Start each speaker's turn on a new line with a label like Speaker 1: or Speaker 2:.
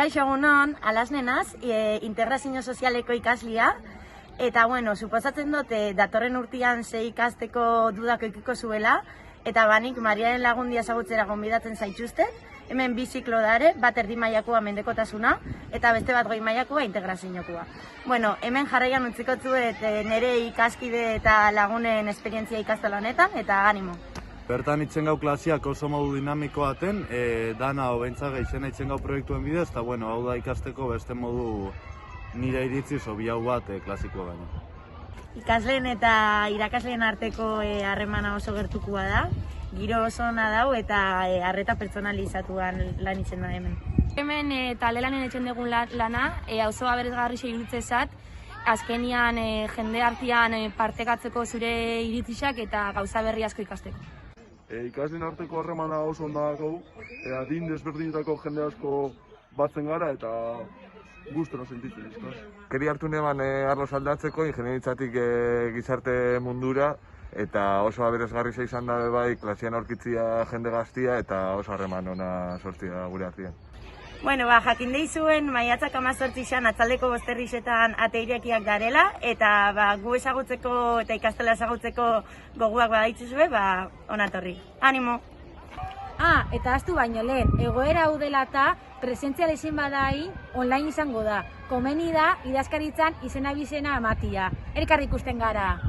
Speaker 1: Kaixo egunon, alasnenaz, integrazio sozialeko ikaslia, eta bueno, suposatzen dute datorren urtean 6 ikasteko dudako ikiko zuela, eta banik Mariaren Lagundia ezagutzera gonbidatzen zaituzten, hemen bi ziklo dare, bat erdi mailakoa mendekotasuna, eta beste bat goi mailakoa integraziokoa. Bueno, hemen jarraian utziko zuet nire ikaskide eta lagunen esperientzia ikastola honetan, eta animo.
Speaker 2: Bertan itzen gau klasiak oso modu dinamikoa aten, dana hobentza geixena itzen gau proiektuen bidez, eta bueno, hau da ikasteko beste modu nire iritziz obi hau bat klasikoa gaina.
Speaker 1: Ikasleen eta irakasleen arteko harremana oso gertukua da, giro oso ona dau eta arreta pertsonalizatuan lan itzen da hemen.
Speaker 3: Hemen talde lanen etxen dugun lana, auzo aberasgarri iruditzezat, azkenian jende artean partekatzeko zure iritzixak eta gauza berri asko ikasteko.
Speaker 4: Ikasleen arteko harremana oso ondako, adin desberdinetako jende asko batzen gara eta gustora sentitzen izkaz.
Speaker 5: Keri hartu neban arlo aldatzeko ingenieritzatik gizarte mundura eta oso aberasgarri izan da bai klasian aurkitzia jende gaztia eta oso harreman ona sortzia gure artean.
Speaker 1: Bueno, jakin deizuen maiatzak 18an atzaldeko 5:00 ate irekiak garela, eta gu ezagutzeko eta ikastela ezagutzeko goguak badaitzuzue, onatorri. Animo!
Speaker 3: Eta ahaztu baino lehen, egoera hau dela eta presentzial ezin badain online izango da. Komeni da idazkaritzan izena bizena ematia. Elkar ikusten gara!